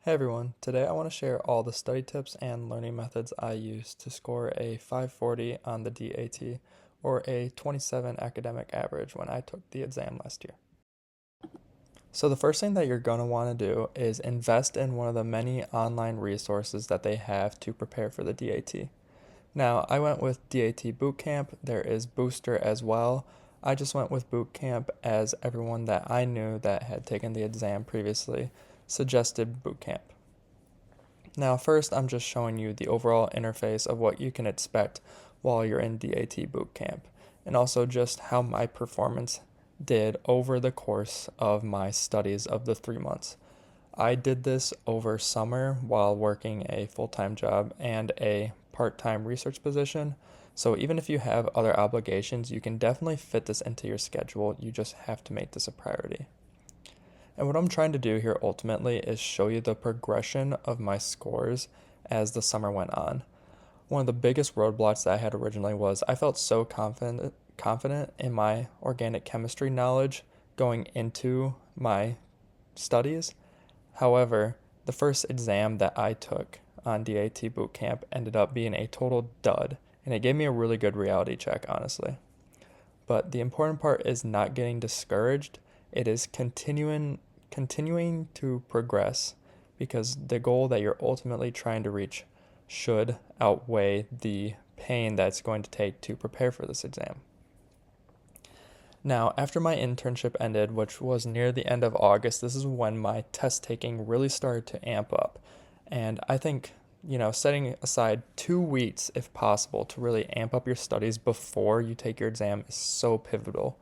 Hey everyone, today I want to share all the study tips and learning methods I used to score a 540 on the DAT or a 27 academic average when I took the exam last year. So the first thing that you're going to want to do is invest in one of the many online resources that they have to prepare for the DAT. Now, I went with DAT Bootcamp. There is Booster as well. I just went with Bootcamp as everyone that I knew that had taken the exam previously suggested Bootcamp. Now, first, I'm just showing you the overall interface of what you can expect while you're in DAT Bootcamp, and also just how my performance did over the course of my studies of the 3 months. I did this over summer while working a full-time job and a part-time research position. So even if you have other obligations, you can definitely fit this into your schedule. You just have to make this a priority. And what I'm trying to do here ultimately is show you the progression of my scores as the summer went on. One of the biggest roadblocks that I had originally was I felt so confident in my organic chemistry knowledge going into my studies. However, the first exam that I took on DAT Bootcamp ended up being a total dud, and it gave me a really good reality check, honestly. But the important part is not getting discouraged. It is continuing to progress, because the goal that you're ultimately trying to reach should outweigh the pain that's going to take to prepare for this exam. Now, after my internship ended, which was near the end of August, this is when my test taking really started to amp up. And I think, setting aside 2 weeks, if possible, to really amp up your studies before you take your exam is so pivotal.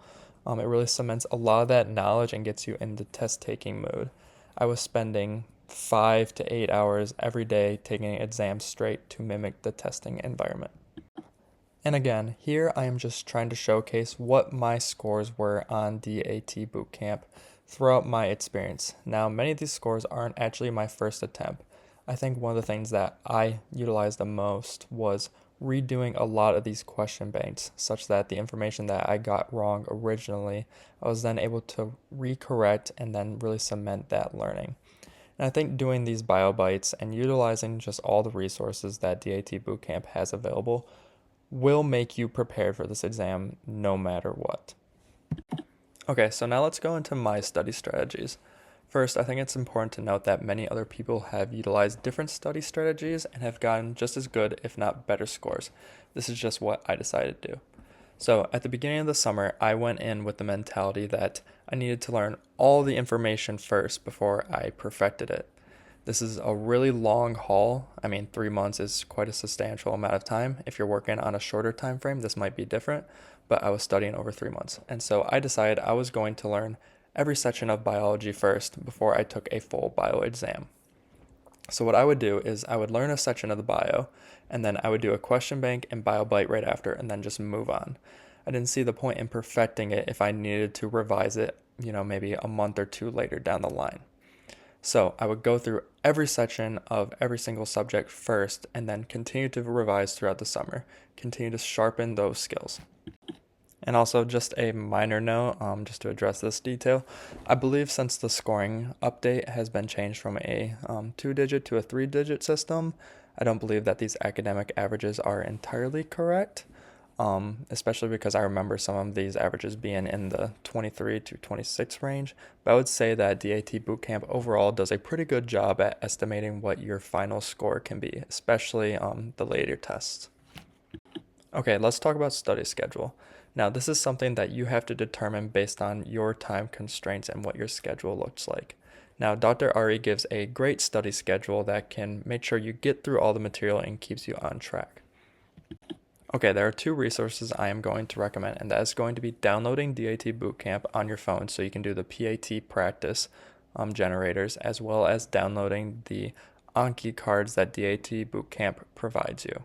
It really cements a lot of that knowledge and gets you into test taking mode. I was spending 5 to 8 hours every day taking exams straight to mimic the testing environment. And again, here I am just trying to showcase what my scores were on DAT Bootcamp throughout my experience. Now, many of these scores aren't actually my first attempt. I think one of the things that I utilized the most was redoing a lot of these question banks, such that the information that I got wrong originally, I was then able to recorrect and then really cement that learning. And I think doing these bio bites and utilizing just all the resources that DAT Bootcamp has available will make you prepared for this exam no matter what. Okay, so now let's go into my study strategies. First, I think it's important to note that many other people have utilized different study strategies and have gotten just as good, if not better, scores. This is just what I decided to do. So, at the beginning of the summer, I went in with the mentality that I needed to learn all the information first before I perfected it. This is a really long haul. I mean, 3 months is quite a substantial amount of time. If you're working on a shorter time frame, this might be different, but I was studying over 3 months. And so I decided I was going to learn every section of biology first before I took a full bio exam. So what I would do is I would learn a section of the bio, and then I would do a question bank and bio bite right after, and then just move on. I didn't see the point in perfecting it if I needed to revise it, maybe a month or two later down the line. So I would go through every section of every single subject first and then continue to revise throughout the summer, continue to sharpen those skills. And also just a minor note, just to address this detail, I believe since the scoring update has been changed from a 2-digit to a 3-digit system, I don't believe that these academic averages are entirely correct. Especially because I remember some of these averages being in the 23 to 26 range. But I would say that DAT Bootcamp overall does a pretty good job at estimating what your final score can be, especially the later tests. Okay, let's talk about study schedule. Now, this is something that you have to determine based on your time constraints and what your schedule looks like. Now, Dr. Ari gives a great study schedule that can make sure you get through all the material and keeps you on track. Okay, there are 2 resources I am going to recommend, and that is going to be downloading DAT Bootcamp on your phone so you can do the PAT practice generators, as well as downloading the Anki cards that DAT Bootcamp provides you.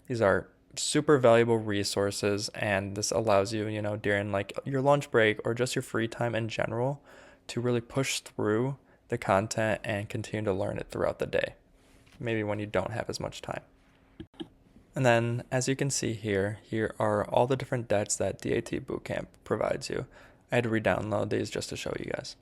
These are super valuable resources, and this allows you, during like your lunch break or just your free time in general, to really push through the content and continue to learn it throughout the day, maybe when you don't have as much time. And then, as you can see here are all the different DATs that DAT Bootcamp provides you. I had to re-download these just to show you guys.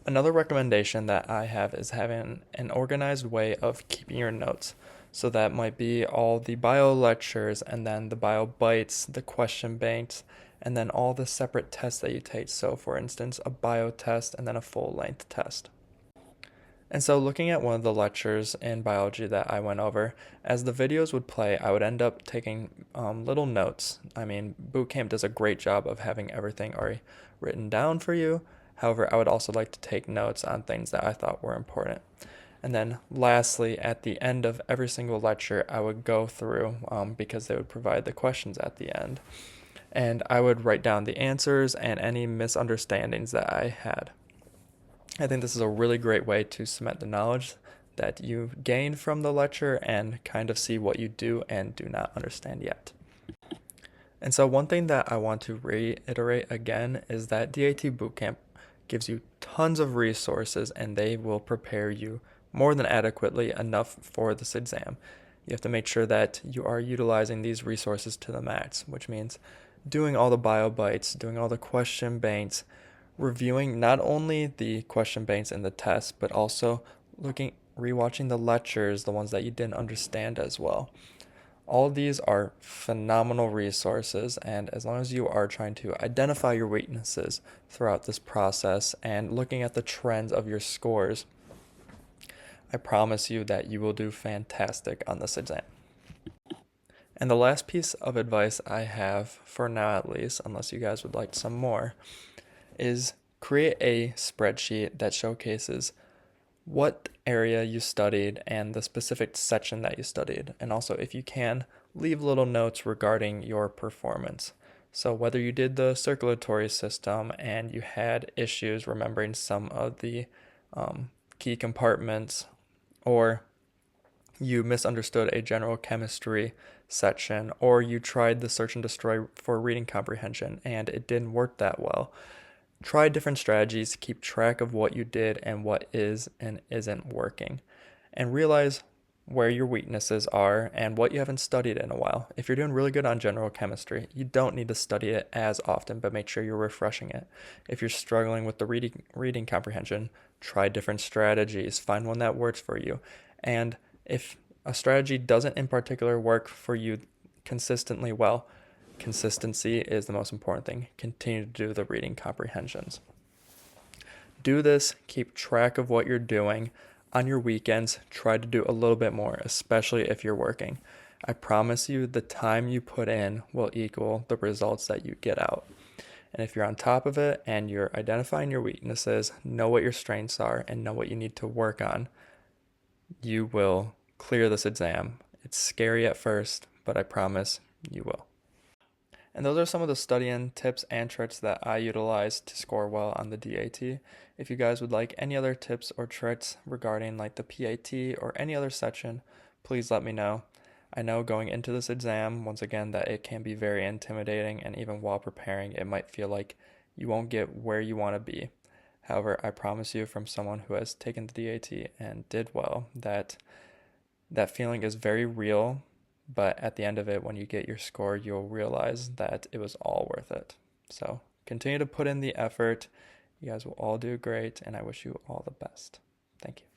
Another recommendation that I have is having an organized way of keeping your notes. So that might be all the bio lectures and then the bio bites, the question banks, and then all the separate tests that you take. So, for instance, a bio test and then a full length test. And so, looking at one of the lectures in biology that I went over, as the videos would play, I would end up taking little notes. I mean, boot camp does a great job of having everything already written down for you. However, I would also like to take notes on things that I thought were important. And then, lastly, at the end of every single lecture, I would go through because they would provide the questions at the end. And I would write down the answers and any misunderstandings that I had. I think this is a really great way to cement the knowledge that you gained from the lecture and kind of see what you do and do not understand yet. And so, one thing that I want to reiterate again is that DAT Bootcamp gives you tons of resources and they will prepare you more than adequately enough for this exam. You have to make sure that you are utilizing these resources to the max, which means doing all the bio bites, doing all the question banks, reviewing not only the question banks and the tests, but also rewatching the lectures, the ones that you didn't understand as well. All of these are phenomenal resources, and as long as you are trying to identify your weaknesses throughout this process and looking at the trends of your scores, I promise you that you will do fantastic on this exam. And the last piece of advice I have, for now at least, unless you guys would like some more, is create a spreadsheet that showcases what area you studied and the specific section that you studied. And also, if you can, leave little notes regarding your performance. So, whether you did the circulatory system and you had issues remembering some of the key compartments, or you misunderstood a general chemistry section, or you tried the search and destroy for reading comprehension and it didn't work that well. Try different strategies, keep track of what you did and what is and isn't working, and realize where your weaknesses are and what you haven't studied in a while. If you're doing really good on general chemistry, you don't need to study it as often, but make sure you're refreshing it. If you're struggling with the reading comprehension, try different strategies, find one that works for you. And if a strategy doesn't in particular work for you consistently well, consistency is the most important thing. Continue to do the reading comprehensions. Do this, keep track of what you're doing. On your weekends, try to do a little bit more, especially if you're working. I promise you the time you put in will equal the results that you get out. And if you're on top of it and you're identifying your weaknesses, know what your strengths are, and know what you need to work on, you will clear this exam. It's scary at first, but I promise you will. And those are some of the studying tips and tricks that I utilize to score well on the DAT. If you guys would like any other tips or tricks regarding like the PAT or any other section, please let me know. I know going into this exam, once again, that it can be very intimidating, and even while preparing, it might feel like you won't get where you want to be. However, I promise you from someone who has taken the DAT and did well that that feeling is very real, but at the end of it, when you get your score, you'll realize that it was all worth it. So continue to put in the effort. You guys will all do great, and I wish you all the best. Thank you.